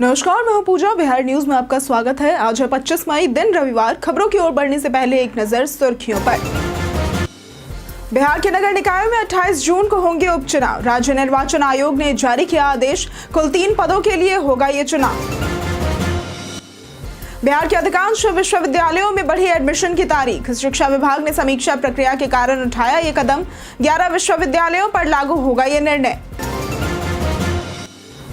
नमस्कार, मैं हूं पूजा। बिहार न्यूज में आपका स्वागत है। आज है 25 मई, दिन रविवार। खबरों की ओर बढ़ने से पहले एक नजर सुर्खियों पर। बिहार के नगर निकायों में 28 जून को होंगे उपचुनाव। राज्य निर्वाचन आयोग ने जारी किया आदेश, कुल 3 पदों के लिए होगा ये चुनाव। बिहार के अधिकांश विश्वविद्यालयों में बढ़ी एडमिशन की तारीख। शिक्षा विभाग ने समीक्षा प्रक्रिया के कारण उठाया ये कदम। 11 विश्वविद्यालयों पर लागू होगा ये निर्णय।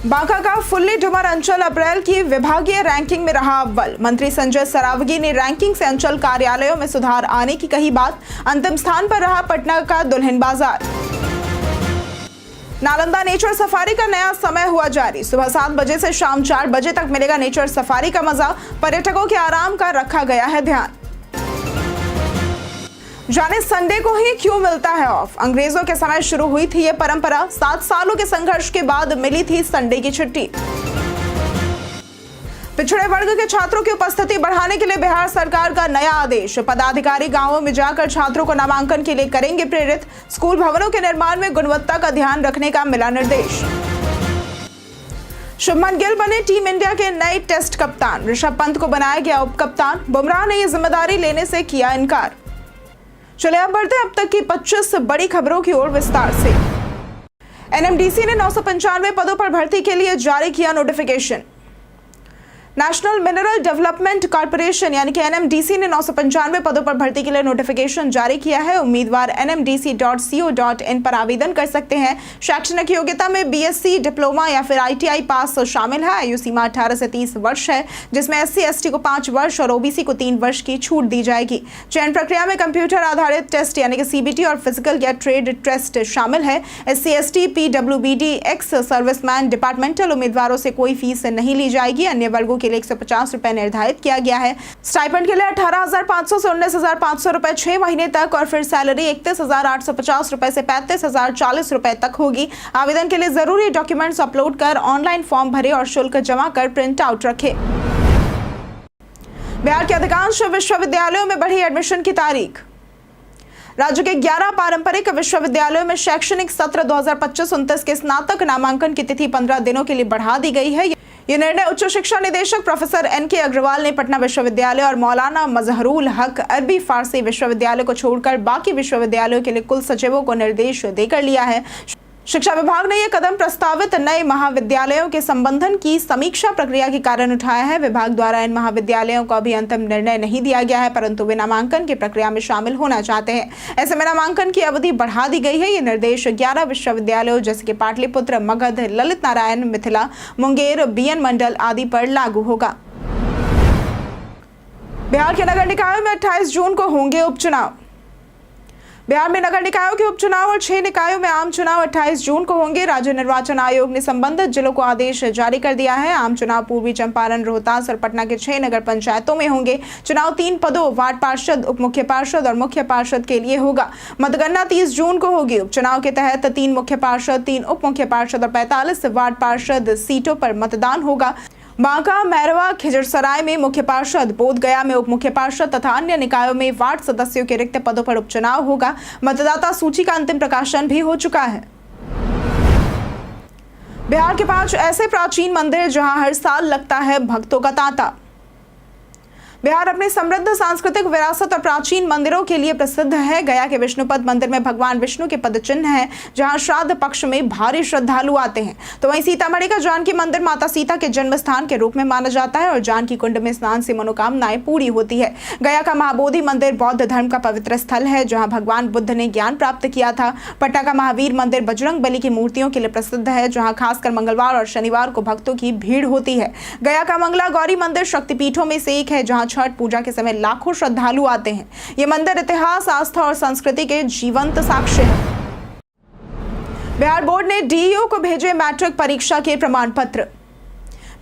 बांका का फुल्ली डुमर अंचल अप्रैल की विभागीय रैंकिंग में रहा अव्वल। मंत्री संजय सरावगी ने रैंकिंग से अंचल कार्यालयों में सुधार आने की कही बात। अंतिम स्थान पर रहा पटना का दुल्हिन बाजार। नालंदा नेचर सफारी का नया समय हुआ जारी। सुबह 7 बजे से शाम 4 बजे तक मिलेगा नेचर सफारी का मजा। पर्यटकों के आराम का रखा गया है ध्यान। जाने संडे को ही क्यों मिलता है ऑफ। अंग्रेजों के समय शुरू हुई थी ये परंपरा। 7 सालों के संघर्ष के बाद मिली थी संडे की छुट्टी। पिछड़े वर्ग के छात्रों की उपस्थिति बढ़ाने के लिए बिहार सरकार का नया आदेश। पदाधिकारी गांवों में जाकर छात्रों को नामांकन के लिए करेंगे प्रेरित। स्कूल भवनों के निर्माण में गुणवत्ता का ध्यान रखने का मिला निर्देश। शुभमन गिल बने टीम इंडिया के नए टेस्ट कप्तान। ऋषभ पंत को बनाया गया उप कप्तान। बुमराह ने यह जिम्मेदारी लेने से किया इनकार। चले अब बढ़ते अब तक की 25 बड़ी खबरों की ओर विस्तार से। एनएमडीसी ने 995 पदों पर भर्ती के लिए जारी किया notification. National mineral development corporation यानी कि एनएमडीसी ने 995 पदों पर भर्ती के लिए नोटिफिकेशन जारी किया है। उम्मीदवार nmdc.co.in पर आवेदन कर सकते हैं। शैक्षणिक योग्यता में बीएससी, डिप्लोमा या फिर आईटीआई पास शामिल है। आयु सीमा 18 से 30 वर्ष है, जिसमें एससी एसटी को 5 वर्ष और ओबीसी को 3 वर्ष की छूट दी जाएगी। चयन प्रक्रिया में कंप्यूटर आधारित टेस्ट यानी कि सीबीटी और फिजिकल या ट्रेड टेस्ट शामिल है। SC ST, PWBD, ex serviceman, departmental उम्मीदवारों से कोई फीस नहीं ली जाएगी। अन्य वर्गों के लिए 150 रुपए निर्धारित किया गया है। स्टाइपेंड के लिए 18,500 से 19,500 रुपए 6 महीने तक और फिर सैलरी 31,850 रुपए से 35,040 रुपए तक होगी। आवेदन के लिए जरूरी डॉक्यूमेंट्स अपलोड कर ऑनलाइन फॉर्म भरे और शुल्क जमा कर प्रिंट आउट रखें। बिहार के अधिकांश विश्वविद्यालयों में बढ़ी एडमिशन की तारीख। राज्य के 11 पारंपरिक विश्वविद्यालयों में शैक्षणिक सत्र 2025-29 के स्नातक नामांकन की तिथि 15 दिनों के लिए बढ़ा दी गई है। यह निर्णय उच्च शिक्षा निदेशक प्रोफेसर एनके अग्रवाल ने पटना विश्वविद्यालय और मौलाना मजहरुल हक अरबी फारसी विश्वविद्यालय को छोड़कर बाकी विश्वविद्यालयों के लिए कुल सचिवों को निर्देश देकर लिया है। शिक्षा विभाग ने यह कदम प्रस्तावित नए महाविद्यालयों के संबंधन की समीक्षा प्रक्रिया के कारण उठाया है। विभाग द्वारा इन महाविद्यालयों को अभी अंतिम निर्णय नहीं दिया गया है, परंतु वे नामांकन की प्रक्रिया में शामिल होना चाहते हैं। ऐसे में नामांकन की अवधि बढ़ा दी गई है। ये निर्देश 11 विश्वविद्यालयों जैसे कि पाटलिपुत्र, मगध, ललित नारायण, मिथिला, मुंगेर, बीएन मंडल आदि पर लागू होगा। बिहार के नगर निकायों में 28 जून को होंगे उपचुनाव। बिहार में नगर निकायों के उपचुनाव और 6 निकायों में आम चुनाव 28 जून को होंगे। राज्य निर्वाचन आयोग ने संबंधित जिलों को आदेश जारी कर दिया है। आम चुनाव पूर्वी चंपारण, रोहतास और पटना के 6 नगर पंचायतों में होंगे। चुनाव 3 पदों वार्ड पार्षद, उप मुख्य पार्षद और मुख्य पार्षद के लिए होगा। मतगणना 30 जून को होगी। उपचुनाव के तहत 3 मुख्य पार्षद, 3 उप मुख्य पार्षद और 45 वार्ड पार्षद सीटों पर मतदान होगा। बांका, मैरवा, खिजरसराय में मुख्य पार्षद, बोधगया में उप मुख्य पार्षद तथा अन्य निकायों में वार्ड सदस्यों के रिक्त पदों पर उपचुनाव होगा। मतदाता सूची का अंतिम प्रकाशन भी हो चुका है। बिहार के 5 ऐसे प्राचीन मंदिर जहां हर साल लगता है भक्तों का तांता। बिहार अपनी समृद्ध सांस्कृतिक विरासत और प्राचीन मंदिरों के लिए प्रसिद्ध है। गया के विष्णुपद मंदिर में भगवान विष्णु के पद चिन्ह है, जहां श्राद्ध पक्ष में भारी श्रद्धालु आते हैं। तो वहीं सीतामढ़ी का जानकी मंदिर माता सीता के जन्म स्थान के रूप में माना जाता है और जानकी कुंड में स्नान से मनोकामनाएं पूरी होती है। गया का महाबोधि मंदिर बौद्ध धर्म का पवित्र स्थल है, जहाँ भगवान बुद्ध ने ज्ञान प्राप्त किया था। पटना का महावीर मंदिर बजरंग बली की मूर्तियों के लिए प्रसिद्ध है, जहाँ खासकर मंगलवार और शनिवार को भक्तों की भीड़ होती है। गया का मंगला गौरी मंदिर शक्तिपीठों में से एक है, जहाँ छठ पूजा के समय लाखों श्रद्धालु आते हैं। यह मंदिर इतिहास, आस्था और संस्कृति के जीवंत साक्ष्य है। बिहार बोर्ड ने डीईओ को भेजे मैट्रिक परीक्षा के प्रमाण पत्र।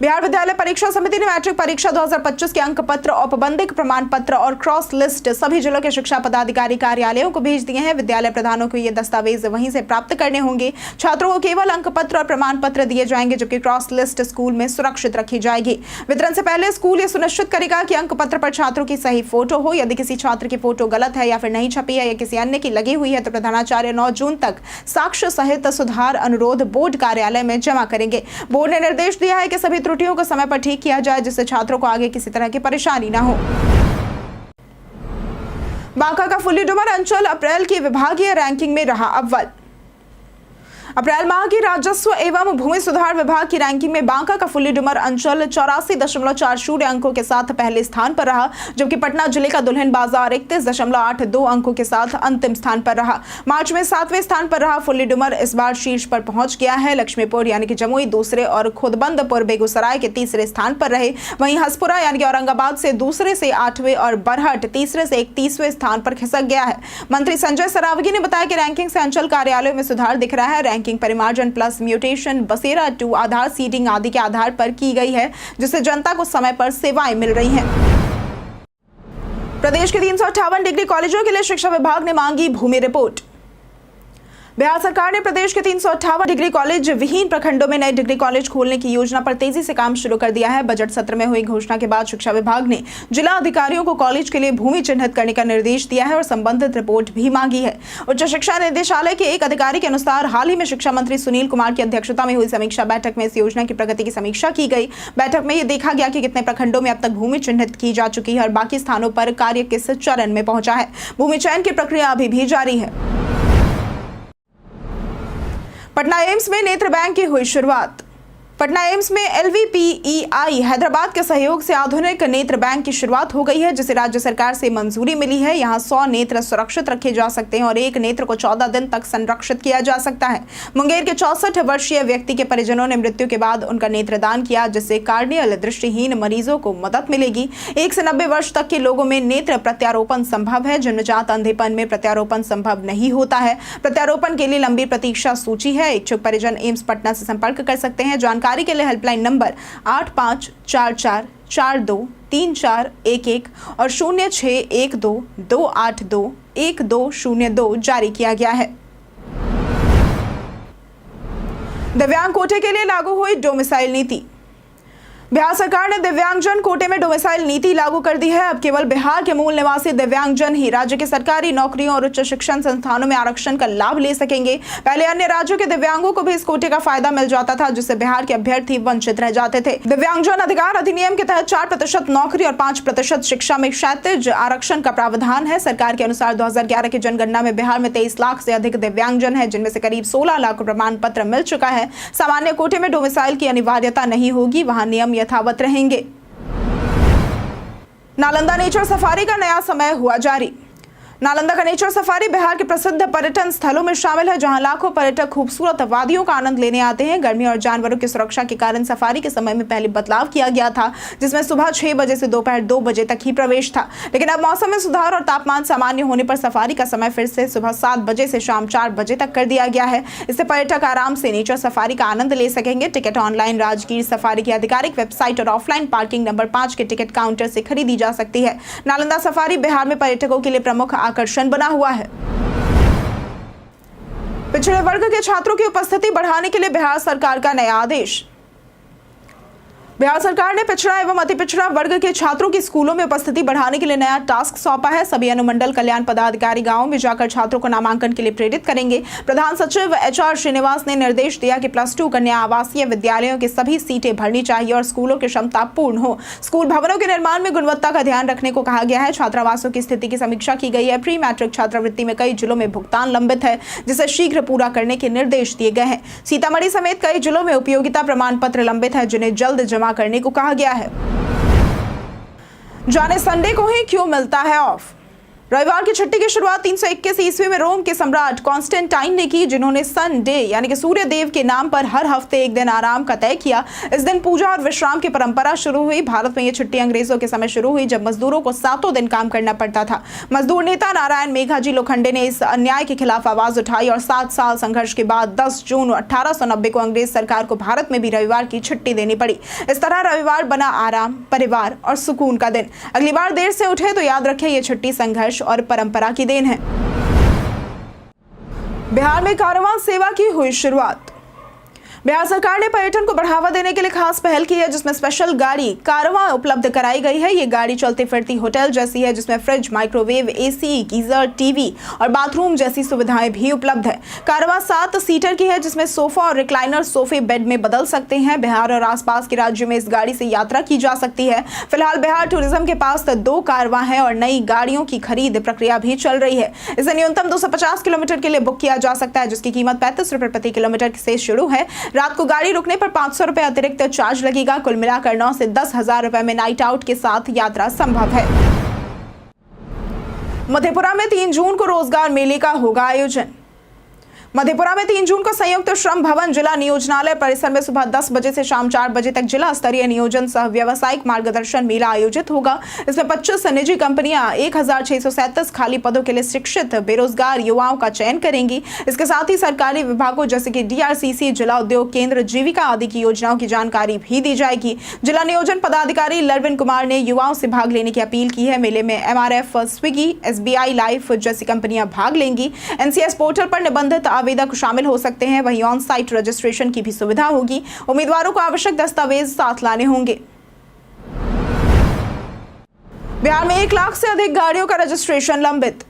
बिहार विद्यालय परीक्षा समिति ने मैट्रिक परीक्षा 2025 के अंक पत्र, औपबंधिक प्रमाण पत्र और क्रॉस लिस्ट सभी जिलों के शिक्षा पदाधिकारी कार्यालयों को भेज दिए हैं। विद्यालय प्रधानों को ये दस्तावेज वहीं से प्राप्त करने होंगे। छात्रों को केवल अंक पत्र और प्रमाण पत्र दिए जाएंगे, जबकि क्रॉस लिस्ट स्कूल में सुरक्षित रखी जाएगी। वितरण से पहले स्कूल ये सुनिश्चित करेगा कि अंक पत्र पर छात्रों की सही फोटो हो। यदि किसी छात्र की फोटो गलत है या फिर नहीं छपी है या किसी अन्य की लगी हुई है तो प्रधानाचार्य 9 जून तक साक्ष्य सहित सुधार अनुरोध बोर्ड कार्यालय में जमा करेंगे। बोर्ड ने निर्देश दिया है कि सभी त्रुटियों को समय पर ठीक किया जाए, जिससे छात्रों को आगे किसी तरह की परेशानी न हो। बांका का फुल्ली डुमर अंचल अप्रैल की विभागीय रैंकिंग में रहा अव्वल। अप्रैल माह की राजस्व एवं भूमि सुधार विभाग की रैंकिंग में बांका का फुल्ली डुमर अंचल 84.40 अंकों के साथ पहले स्थान पर रहा, जबकि पटना जिले का दुल्हिन बाजार 31.82 अंकों के साथ अंतिम स्थान पर रहा। मार्च में 7वें स्थान पर रहा फुल्ली डुमर इस बार शीर्ष पर पहुंच गया है। लक्ष्मीपुर यानी कि जमुई दूसरे और खुदबंदपुर बेगूसराय के तीसरे स्थान पर रहे। वहीं हसपुरा यानी कि औरंगाबाद से दूसरे से 8वें और बरहट तीसरे से 31वें स्थान पर खिसक गया है। मंत्री संजय सरावगी ने बताया कि रैंकिंग से अंचल कार्यालयों में सुधार दिख रहा है। रैंकिंग परिमार्जन प्लस म्यूटेशन, बसेरा 2 आधार सीडिंग आदि के आधार पर की गई है, जिससे जनता को समय पर सेवाएं मिल रही हैं। प्रदेश के 358 डिग्री कॉलेजों के लिए शिक्षा विभाग ने मांगी भूमि रिपोर्ट। बिहार सरकार ने प्रदेश के 358 डिग्री कॉलेज विहीन प्रखंडों में नए डिग्री कॉलेज खोलने की योजना पर तेजी से काम शुरू कर दिया है। बजट सत्र में हुई घोषणा के बाद शिक्षा विभाग ने जिला अधिकारियों को कॉलेज के लिए भूमि चिन्हित करने का निर्देश दिया है और संबंधित रिपोर्ट भी मांगी है। उच्च शिक्षा निदेशालय के एक अधिकारी के अनुसार हाल ही में शिक्षा मंत्री सुनील कुमार की अध्यक्षता में हुई समीक्षा बैठक में इस योजना की प्रगति की समीक्षा की गई। बैठक में यह देखा गया कि कितने प्रखंडों में अब तक भूमि चिन्हित की जा चुकी है और बाकी स्थानों पर कार्य किस चरण में पहुंचा है। भूमि चयन की प्रक्रिया अभी भी जारी है। पटना एम्स में नेत्र बैंक की हुई शुरुआत। पटना एम्स में LVPEI हैदराबाद के सहयोग से आधुनिक नेत्र बैंक की शुरुआत हो गई है, जिसे राज्य सरकार से मंजूरी मिली है। यहां 100 नेत्र सुरक्षित रखे जा सकते हैं और एक नेत्र को 14 दिन तक संरक्षित किया जा सकता है। मुंगेर के 64 वर्षीय व्यक्ति के परिजनों ने मृत्यु के बाद उनका नेत्रदान किया, जिससे कार्डियल दृष्टिहीन मरीजों को मदद मिलेगी। 1 से 90 वर्ष तक के लोगों में नेत्र प्रत्यारोपण संभव है। जन्मजात अंधेपन में प्रत्यारोपण संभव नहीं होता है। प्रत्यारोपण के लिए लंबी प्रतीक्षा सूची है। इच्छुक परिजन एम्स पटना से संपर्क कर सकते हैं। जानकारी के लिए हेल्पलाइन नंबर 8544423411 और 0612282102 जारी किया गया है। दिव्यांग कोटे के लिए लागू हुई डोमिसाइल नीति। बिहार सरकार ने दिव्यांगजन कोटे में डोमिसाइल नीति लागू कर दी है। अब केवल बिहार के मूल निवासी दिव्यांगजन ही राज्य के सरकारी नौकरियों और उच्च शिक्षण संस्थानों में आरक्षण का लाभ ले सकेंगे। पहले अन्य राज्यों के दिव्यांगों को भी इस कोटे का फायदा मिल जाता था, जिससे बिहार के अभ्यर्थी वंचित रह जाते थे। दिव्यांगजन अधिकार अधिनियम के तहत 4% नौकरी और 5% शिक्षा में क्षैतिज आरक्षण का प्रावधान है। सरकार के अनुसार 2011 की जनगणना में बिहार में 23 लाख से अधिक दिव्यांगजन है, जिनमें से करीब 16 लाख प्रमाण पत्र मिल चुका है। सामान्य कोटे में डोमिसाइल की अनिवार्यता नहीं होगी, वहां नियम यथावत रहेंगे। नालंदा नेचर सफारी का नया समय हुआ जारी। नालंदा का नेचर सफारी बिहार के प्रसिद्ध पर्यटन स्थलों में शामिल है, जहां लाखों पर्यटक खूबसूरत वादियों का आनंद लेने आते हैं। गर्मी और जानवरों की सुरक्षा के कारण सफारी के समय में पहले बदलाव किया गया था, जिसमें सुबह 6 बजे से दोपहर 2 बजे तक ही प्रवेश था। लेकिन अब मौसम में सुधार और तापमान सामान्य होने पर सफारी का समय फिर से सुबह 7 बजे से शाम 4 बजे तक कर दिया गया है। इससे पर्यटक आराम से नेचर सफारी का आनंद ले सकेंगे। टिकट ऑनलाइन राजगीर सफारी की आधिकारिक वेबसाइट और ऑफलाइन पार्किंग नंबर 5 के टिकट काउंटर से खरीदी जा सकती है। नालंदा सफारी बिहार में पर्यटकों के लिए प्रमुख आकर्षण बना हुआ है। पिछड़े वर्ग के छात्रों की उपस्थिति बढ़ाने के लिए बिहार सरकार का नया आदेश। बिहार सरकार ने पिछड़ा एवं अति पिछड़ा वर्ग के छात्रों की स्कूलों में उपस्थिति बढ़ाने के लिए नया टास्क सौंपा है। सभी अनुमंडल कल्याण पदाधिकारी गांवों में जाकर छात्रों को नामांकन के लिए प्रेरित करेंगे। प्रधान सचिव HR श्रीनिवास ने निर्देश दिया कि +2 कन्या आवासीय विद्यालयों की सभी सीटें भरनी चाहिए और स्कूलों की क्षमता पूर्ण हो। स्कूल भवनों के निर्माण में गुणवत्ता का ध्यान रखने को कहा गया है। छात्रावासों की स्थिति की समीक्षा की गई है। प्री मैट्रिक छात्रवृत्ति में कई जिलों में भुगतान लंबित है, जिसे शीघ्र पूरा करने के निर्देश दिए गए हैं। सीतामढ़ी समेत कई जिलों में उपयोगिता प्रमाण पत्र लंबित है, जिन्हें जल्द जमा करने को कहा गया है। जाने संडे को ही क्यों मिलता है ऑफ। रविवार की छुट्टी की शुरुआत 321 ईस्वी में रोम के सम्राट कॉन्स्टेंटाइन ने की, जिन्होंने संडे यानी कि सूर्य देव के नाम पर हर हफ्ते एक दिन आराम का तय किया। इस दिन पूजा और विश्राम की परंपरा शुरू हुई। भारत में यह छुट्टी अंग्रेजों के समय शुरू हुई, जब मजदूरों को 7 दिन काम करना पड़ता था। मजदूर नेता नारायण मेघाजी लोखंडे ने इस अन्याय के खिलाफ आवाज उठाई और 7 साल संघर्ष के बाद 10 जून 1890 को अंग्रेज सरकार को भारत में भी रविवार की छुट्टी देनी पड़ी। इस तरह रविवार बना आराम, परिवार और सुकून का दिन। अगली बार देर से उठे तो याद रखें, यह छुट्टी संघर्ष और परंपरा की देन है। बिहार में कारवां सेवा की हुई शुरुआत। बिहार सरकार ने पर्यटन को बढ़ावा देने के लिए खास पहल की है, जिसमें स्पेशल गाड़ी कारवां उपलब्ध कराई गई है। ये गाड़ी चलती फिरती होटल जैसी है, जिसमें fridge, microwave, AC, geyser, TV और बाथरूम जैसी सुविधाएं भी उपलब्ध है। कारवां 7 सीटर की है, जिसमें सोफा और रिक्लाइनर सोफे बेड में बदल सकते हैं। बिहार और आसपास के राज्यों में इस गाड़ी से यात्रा की जा सकती है। फिलहाल बिहार टूरिज्म के पास 2 कारवां है और नई गाड़ियों की खरीद प्रक्रिया भी चल रही है। इसे न्यूनतम 250 किलोमीटर के लिए बुक किया जा सकता है, जिसकी कीमत 35 रुपए प्रति किलोमीटर से शुरू है। रात को गाड़ी रुकने पर 500 रुपए अतिरिक्त चार्ज लगेगा। कुल मिलाकर 9 से 10,000 रुपए में नाइट आउट के साथ यात्रा संभव है। मधेपुरा में 3 जून को रोजगार मेले का होगा आयोजन। मधेपुरा में 3 जून को संयुक्त श्रम भवन जिला नियोजनालय परिसर में सुबह 10 बजे से शाम 4 बजे तक जिला स्तरीय नियोजन सह व्यावसायिक मार्गदर्शन मेला आयोजित होगा। इसमें 25 निजी कंपनियां 1637 खाली पदों के लिए शिक्षित बेरोजगार युवाओं का चयन करेंगी। इसके साथ ही सरकारी विभागों जैसे कि DRCC, जिला उद्योग केंद्र, जीविका आदि की योजनाओं की जानकारी भी दी जाएगी। जिला नियोजन पदाधिकारी लरविन कुमार ने युवाओं से भाग लेने की अपील की है। मेले में MRF, स्विगी, SBI लाइफ जैसी कंपनियां भाग लेंगी। NCS पोर्टल पर निबंधित आवेदक शामिल हो सकते हैं। वहीं ऑन साइट रजिस्ट्रेशन की भी सुविधा होगी। उम्मीदवारों को आवश्यक दस्तावेज साथ लाने होंगे। बिहार में 1 लाख से अधिक गाड़ियों का रजिस्ट्रेशन लंबित।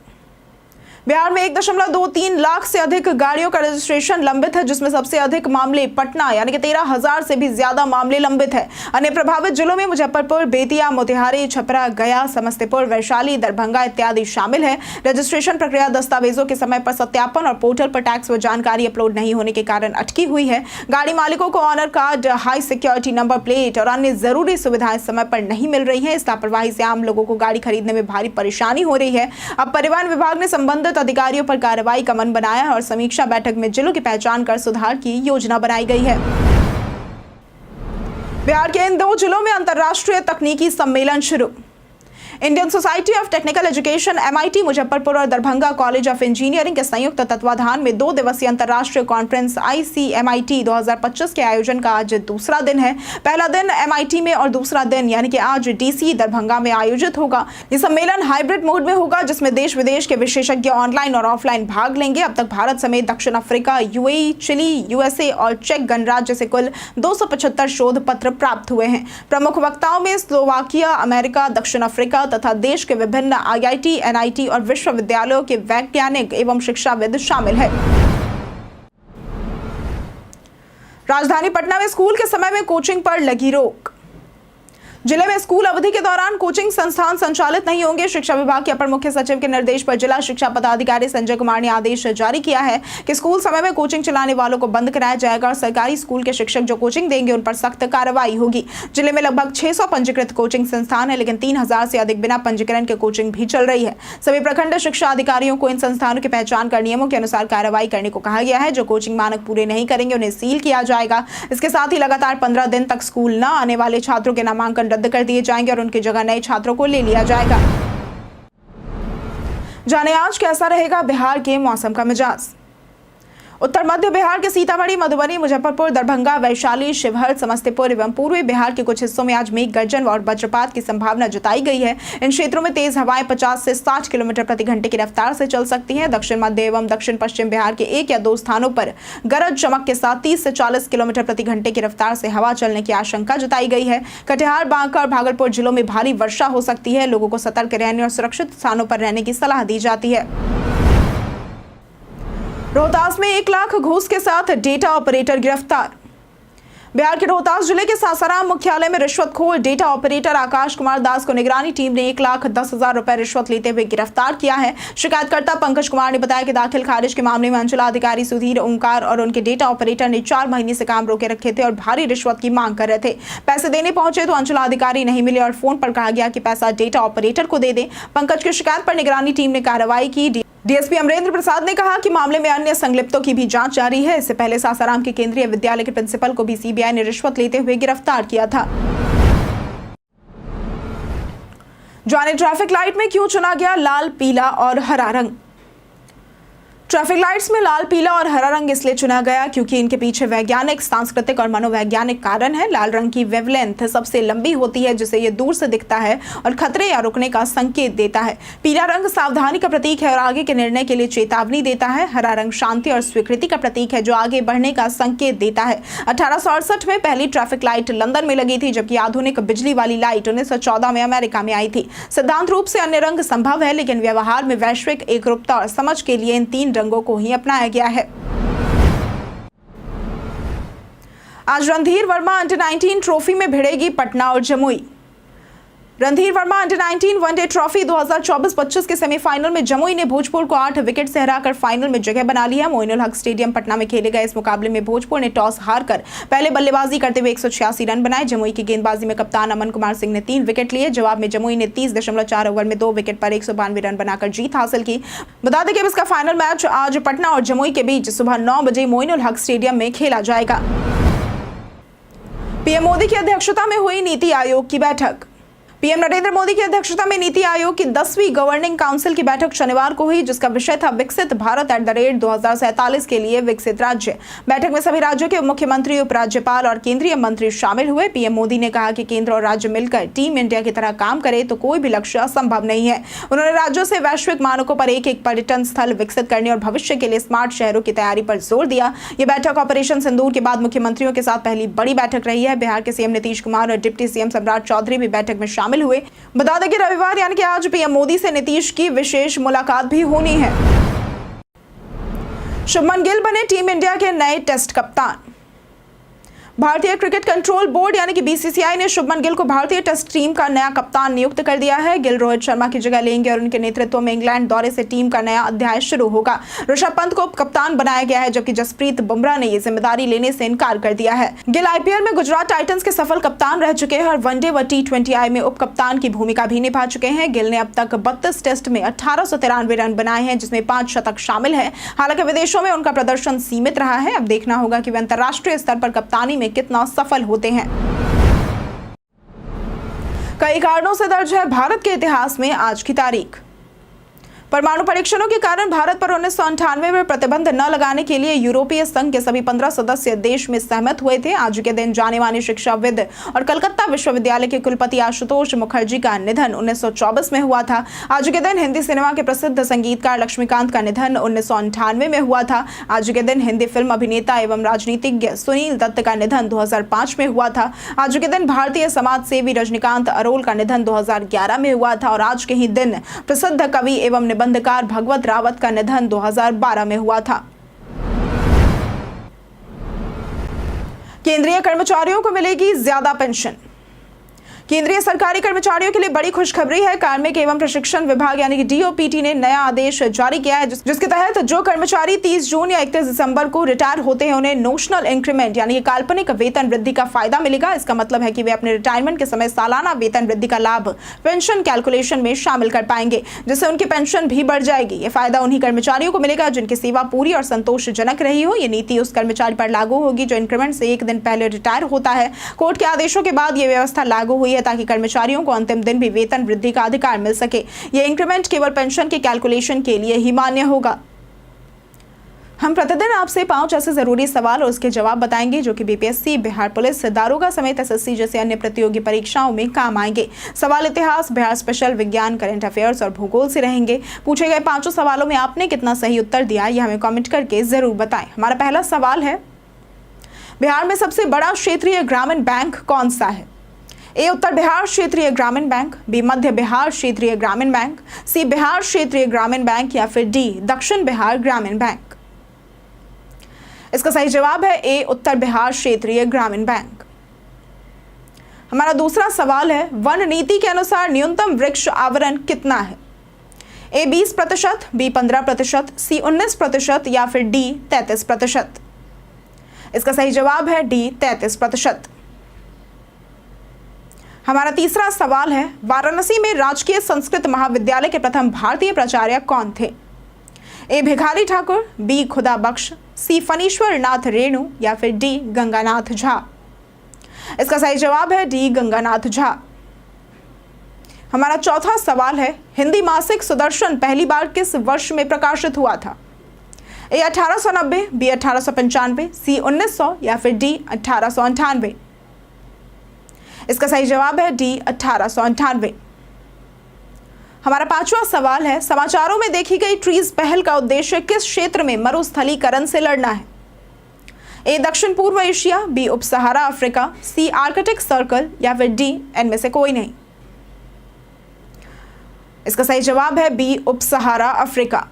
बिहार में 1.23 लाख से अधिक गाड़ियों का रजिस्ट्रेशन लंबित है, जिसमें सबसे अधिक मामले पटना यानी कि 13,000 से भी ज्यादा मामले लंबित है। अन्य प्रभावित जिलों में मुजफ्फरपुर, बेतिया, मोतिहारी, छपरा, गया, समस्तीपुर, वैशाली, दरभंगा इत्यादि शामिल है। रजिस्ट्रेशन प्रक्रिया दस्तावेजों के समय पर सत्यापन और पोर्टल पर टैक्स व जानकारी अपलोड नहीं होने के कारण अटकी हुई है। गाड़ी मालिकों को owner card, high security number plate और अन्य जरूरी सुविधाएं समय पर नहीं मिल रही है। इस लापरवाही से आम लोगों को गाड़ी खरीदने में भारी परेशानी हो रही है। अब परिवहन विभाग ने संबंधित अधिकारियों पर कार्रवाई का मन बनाया है और समीक्षा बैठक में जिलों की पहचान कर सुधार की योजना बनाई गई है। बिहार के इन 2 जिलों में अंतर्राष्ट्रीय तकनीकी सम्मेलन शुरू। Indian society of technical education MIT Muzaffarpur और दरभंगा कॉलेज ऑफ इंजीनियरिंग के संयुक्त तत्वाधान में 2 दिवसीय अंतर्राष्ट्रीय कॉन्फ्रेंस ICMIT 2025 के आयोजन का आज दूसरा दिन है। पहला दिन MIT में और दूसरा दिन यानी कि आज DC दरभंगा में आयोजित होगा। ये सम्मेलन हाइब्रिड मोड में होगा, जिसमें देश विदेश के विशेषज्ञ ऑनलाइन और ऑफलाइन भाग लेंगे। अब तक भारत समेत दक्षिण अफ्रीका, UAE, चिली, USA और चेक गणराज्य से कुल 275 शोध पत्र प्राप्त हुए हैं। प्रमुख वक्ताओं में स्लोवाकिया, अमेरिका, दक्षिण अफ्रीका तथा देश के विभिन्न IIT, NIT और विश्वविद्यालयों के वैज्ञानिक एवं शिक्षाविद शामिल है। राजधानी पटना में स्कूल के समय में कोचिंग पर लगी रोक। जिले में स्कूल अवधि के दौरान कोचिंग संस्थान संचालित नहीं होंगे। शिक्षा विभाग के अपर मुख्य सचिव के निर्देश पर जिला शिक्षा पदाधिकारी संजय कुमार ने आदेश जारी किया है कि स्कूल समय में कोचिंग चलाने वालों को बंद कराया जाएगा और सरकारी स्कूल के शिक्षक जो कोचिंग देंगे उन पर सख्त कार्रवाई होगी। जिले में लगभग 600 पंजीकृत कोचिंग संस्थान है, लेकिन 3,000 से अधिक बिना पंजीकरण के कोचिंग भी चल रही है। सभी प्रखंड शिक्षा अधिकारियों को इन संस्थानों की पहचान कर नियमों के अनुसार कार्रवाई करने को कहा गया है। जो कोचिंग मानक पूरे नहीं करेंगे उन्हें सील किया जाएगा। इसके साथ ही लगातार 15 दिन तक स्कूल न आने वाले छात्रों के नामांकन रद्द कर दिए जाएंगे और उनकी जगह नए छात्रों को ले लिया जाएगा। जाने आज कैसा रहेगा बिहार के मौसम का मिजाज। उत्तर मध्य बिहार के सीतामढ़ी, मधुबनी, मुजफ्फरपुर, दरभंगा, वैशाली, शिवहर, समस्तीपुर एवं पूर्वी बिहार के कुछ हिस्सों में आज मेघ गर्जन और वज्रपात की संभावना जताई गई है। इन क्षेत्रों में तेज हवाएं 50 से 60 किलोमीटर प्रति घंटे की रफ्तार से चल सकती हैं। दक्षिण मध्य एवं दक्षिण पश्चिम बिहार के 1 या 2 स्थानों पर गरज चमक के साथ 30 से 40 किलोमीटर प्रति घंटे की रफ्तार से हवा चलने की आशंका जताई गई है। कटिहार, बांका और भागलपुर जिलों में भारी वर्षा हो सकती है। लोगों को सतर्क रहने और सुरक्षित स्थानों पर रहने की सलाह दी जाती है। रोहतास में 1 लाख घूस के साथ डेटा ऑपरेटर गिरफ्तार। बिहार के रोहतास जिले के सासाराम मुख्यालय में रिश्वतखोर डेटा ऑपरेटर आकाश कुमार दास को निगरानी टीम ने 1,10,000 रुपए रिश्वत लेते हुए गिरफ्तार किया है। शिकायतकर्ता पंकज कुमार ने बताया कि दाखिल खारिज के मामले में अंचलाधिकारी सुधीर ओंकार और उनके डेटा ऑपरेटर ने 4 महीने से काम रोके रखे थे और भारी रिश्वत की मांग कर रहे थे। पैसे देने पहुंचे तो अंचलाधिकारी नहीं मिले और फोन पर कहा गया कि पैसा डेटा ऑपरेटर को दे दे। पंकज की शिकायत पर निगरानी टीम ने कार्रवाई की। DSP अमरेंद्र प्रसाद ने कहा कि मामले में अन्य संलिप्तों की भी जांच जारी है। इससे पहले सासाराम के केंद्रीय विद्यालय के प्रिंसिपल को भी CBI ने रिश्वत लेते हुए गिरफ्तार किया था। जाने ट्रैफिक लाइट में क्यों चुना गया लाल, पीला और हरा रंग। ट्रैफिक लाइट्स में लाल, पीला और हरा रंग इसलिए चुना गया क्योंकि इनके पीछे वैज्ञानिक, सांस्कृतिक और मनोवैज्ञानिक कारण है। लाल रंग की वेवलेंथ सबसे लंबी होती है, जिसे ये दूर से दिखता है और खतरे या रुकने का संकेत देता है। पीला रंग सावधानी का प्रतीक है और आगे के निर्णय के लिए चेतावनी देता है। हरा रंग शांति और स्वीकृति का प्रतीक है, जो आगे बढ़ने का संकेत देता है। 1868 में पहली ट्रैफिक लाइट लंदन में लगी थी, जबकि आधुनिक बिजली वाली लाइट 1914 में अमेरिका में आई थी। सिद्धांत रूप से अन्य रंग संभव है, लेकिन व्यवहार में वैश्विक एकरूपता और समझ के लिए इन तीन रंगों को ही अपनाया गया है। आज रणधीर वर्मा अंडर 19 ट्रॉफी में भिड़ेगी पटना और Jamui. Randhir Verma under 19 one day trophy 2024-25 के सेमीफाइनल में जमुई ने भोजपुर को 8 विकेट से हराकर फाइनल में जगह बना ली है। मोइनुल हक स्टेडियम पटना में खेले गए इस मुकाबले में भोजपुर ने टॉस हारकर पहले बल्लेबाजी करते हुए 186 रन बनाए। जमुई की गेंदबाजी में कप्तान अमन कुमार सिंह ने 3 विकेट लिए। जवाब में जमुई ने 30.4 ओवर में 2 विकेट पर 192 रन बनाकर जीत हासिल की। बता दें कि इसका फाइनल मैच आज पटना और जमुई के बीच सुबह 9 बजे मोइनुल हक स्टेडियम में खेला जाएगा। पीएम मोदी की अध्यक्षता में हुई नीति आयोग की बैठक। पीएम नरेंद्र मोदी की अध्यक्षता में नीति आयोग की 10वीं गवर्निंग काउंसिल की बैठक शनिवार को हुई, जिसका विषय था विकसित भारत @2047 के लिए विकसित राज्य। बैठक में सभी राज्यों के मुख्यमंत्री, उपराज्यपाल और केंद्रीय मंत्री शामिल हुए। पीएम मोदी ने कहा कि केंद्र और राज्य मिलकर टीम इंडिया की तरह काम करे तो कोई भी लक्ष्य असंभव नहीं है। उन्होंने राज्यों से वैश्विक मानकों पर एक पर्यटन स्थल विकसित करने और भविष्य के लिए स्मार्ट शहरों की तैयारी पर जोर दिया। यह बैठक ऑपरेशन सिंदूर के बाद मुख्यमंत्रियों के साथ पहली बड़ी बैठक रही है। बिहार के सीएम नीतीश कुमार और डिप्टी सीएम सम्राट चौधरी भी बैठक में शामिल हुए। बता दें कि रविवार यानी कि आज पीएम मोदी से नीतीश की विशेष मुलाकात भी होनी है। शुभमन गिल बने टीम इंडिया के नए टेस्ट कप्तान। भारतीय क्रिकेट कंट्रोल बोर्ड यानी कि बीसीसीआई ने शुभमन गिल को भारतीय टेस्ट टीम का नया कप्तान नियुक्त कर दिया है। गिल रोहित शर्मा की जगह लेंगे और उनके नेतृत्व में इंग्लैंड दौरे से टीम का नया अध्याय शुरू होगा। ऋषभ पंत को कप्तान बनाया गया है, जबकि जसप्रीत बुमराह ने ये जिम्मेदारी लेने से इनकार कर दिया है। गिल आईपीएल में गुजरात टाइटंस के सफल कप्तान रह चुके हैं और वनडे व T20I में उप कप्तान की भूमिका भी निभा चुके हैं। गिल ने अब तक 32 टेस्ट में 1893 रन बनाए हैं, जिसमें 5 शतक शामिल है। हालांकि विदेशों में उनका प्रदर्शन सीमित रहा है। अब देखना होगा कि वे अंतर्राष्ट्रीय स्तर पर कप्तानी में कितना सफल होते हैं। कई कारणों से दर्ज है भारत के इतिहास में आज की तारीख। परमाणु परीक्षणों के कारण भारत पर 1998 में प्रतिबंध न लगाने के लिए यूरोपीय संघ के सभी 15 सदस्य देश में सहमत हुए थे। आज के दिन जाने माने शिक्षाविद और कलकत्ता विश्वविद्यालय के कुलपति आशुतोष मुखर्जी का निधन 1924 में हुआ था। आज के दिन हिंदी सिनेमा के प्रसिद्ध संगीतकार लक्ष्मीकांत का निधन 1998 में हुआ था। आज के दिन हिंदी फिल्म अभिनेता एवं राजनीतिज्ञ सुनील दत्त का निधन 2005 में हुआ था। आज के दिन भारतीय समाज सेवी रजनीकांत अरोल का निधन 2011 में हुआ था और आज के ही दिन प्रसिद्ध कवि एवं निबंधकार भगवत रावत का निधन 2012 में हुआ था। केंद्रीय कर्मचारियों को मिलेगी ज्यादा पेंशन। केंद्रीय सरकारी कर्मचारियों के लिए बड़ी खुशखबरी है। कार्मिक एवं प्रशिक्षण विभाग यानी कि DOPT ने नया आदेश जारी किया है, जिसके तहत जो कर्मचारी 30 जून या 31 दिसंबर को रिटायर होते हैं उन्हें नोशनल इंक्रीमेंट यानी कि काल्पनिक वेतन वृद्धि का फायदा मिलेगा। इसका मतलब है कि वे अपने रिटायरमेंट के समय सालाना वेतन वृद्धि का लाभ पेंशन कैलकुलेशन में शामिल कर पाएंगे, जिससे उनकी पेंशन भी बढ़ जाएगी। ये फायदा उन्हीं कर्मचारियों को मिलेगा जिनकी सेवा पूरी और संतोषजनक रही हो। ये नीति उस कर्मचारी पर लागू होगी जो इंक्रीमेंट से 1 दिन पहले रिटायर होता है। कोर्ट के आदेशों के बाद ये व्यवस्था लागू हुई है ताकि कर्मचारियों को अंतिम दिन भी वेतन वृद्धि का अधिकार मिल सके। यह इंक्रीमेंट केवल पेंशन के कैलकुलेशन के लिए ही मान्य होगा। हम प्रतिदिन आपसे 5 ऐसे जरूरी सवाल और उसके जवाब बताएंगे जो कि BPSC, बिहार पुलिस, दारोगा समेत SSC जैसे अन्य प्रतियोगी परीक्षाओं में काम आएंगे। सवाल इतिहास, बिहार स्पेशल, विज्ञान, करंट अफेयर्स और भूगोल से रहेंगे। पूछे गए 5 सवालों में आपने कितना सही उत्तर दिया यह हमें कमेंट करके जरूर बताएं। हमारा पहला सवाल है, बिहार में सबसे बड़ा क्षेत्रीय ग्रामीण बैंक कौन सा है? A उत्तर बिहार क्षेत्रीय ग्रामीण बैंक, B मध्य बिहार क्षेत्रीय ग्रामीण बैंक, C बिहार क्षेत्रीय ग्रामीण बैंक या फिर D दक्षिण बिहार ग्रामीण बैंक। इसका सही जवाब है A उत्तर बिहार क्षेत्रीय ग्रामीण बैंक। हमारा दूसरा सवाल है, वन नीति के अनुसार न्यूनतम वृक्ष आवरण कितना है? A 20%, B 15%, C 19% या फिर D 33%। इसका सही जवाब है D 33%। हमारा तीसरा सवाल है, वाराणसी में राजकीय संस्कृत महाविद्यालय के प्रथम भारतीय प्राचार्य कौन थे? A भिखारी ठाकुर, B खुदा बख्श, C फणीश्वर नाथ रेणु या फिर D गंगानाथ झा। इसका सही जवाब है D गंगानाथ झा। हमारा चौथा सवाल है, हिंदी मासिक सुदर्शन पहली बार किस वर्ष में प्रकाशित हुआ था? ए 1890, बी 1895, सी 1900 या फिर डी 1898। इसका सही जवाब है डी 1898। हमारा पांचवा सवाल है, समाचारों में देखी गई ट्रीज पहल का उद्देश्य किस क्षेत्र में मरुस्थलीकरण से लड़ना है? ए दक्षिण पूर्व एशिया, बी उप सहारा अफ्रीका, सी आर्कटिक सर्कल या फिर डी इनमें से कोई नहीं। इसका सही जवाब है बी उप सहारा अफ्रीका।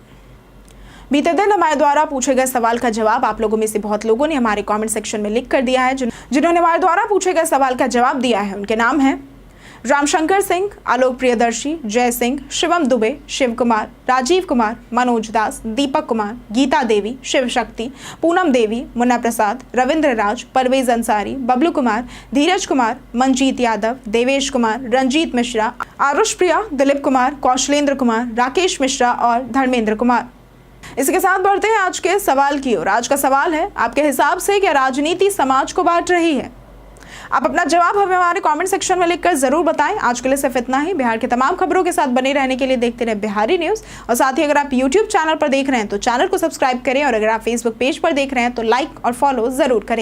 बीते दिन हमारे द्वारा पूछे गए सवाल का जवाब आप लोगों में से बहुत लोगों ने हमारे कमेंट सेक्शन में लिख कर दिया है। जिन्होंने हमारे द्वारा पूछे गए सवाल का जवाब दिया है उनके नाम हैं रामशंकर सिंह, आलोक प्रियदर्शी, जय सिंह, शिवम दुबे, शिव कुमार, राजीव कुमार, मनोज दास, दीपक कुमार, गीता देवी, शिव शक्ति, पूनम देवी, मुन्ना प्रसाद, रविंद्र राज, परवेज अंसारी, बबलू कुमार, धीरज कुमार, मंजीत यादव, देवेश कुमार, रंजीत मिश्रा, आरुष प्रिया, दिलीप कुमार, कौशलेंद्र कुमार, राकेश मिश्रा और धर्मेंद्र कुमार। इसके साथ बढ़ते हैं आज के सवाल की ओर। आज का सवाल है, आपके हिसाब से क्या राजनीति समाज को बांट रही है? आप अपना जवाब हमें हमारे कमेंट सेक्शन में लिखकर जरूर बताएं। आज के लिए सिर्फ इतना ही। बिहार की तमाम खबरों के साथ बने रहने के लिए देखते रहे बिहारी न्यूज़। और साथ ही अगर आप YouTube चैनल पर देख रहे हैं तो चैनल को सब्सक्राइब करें, और अगर आप Facebook पेज पर देख रहे हैं तो लाइक और फॉलो जरूर करें।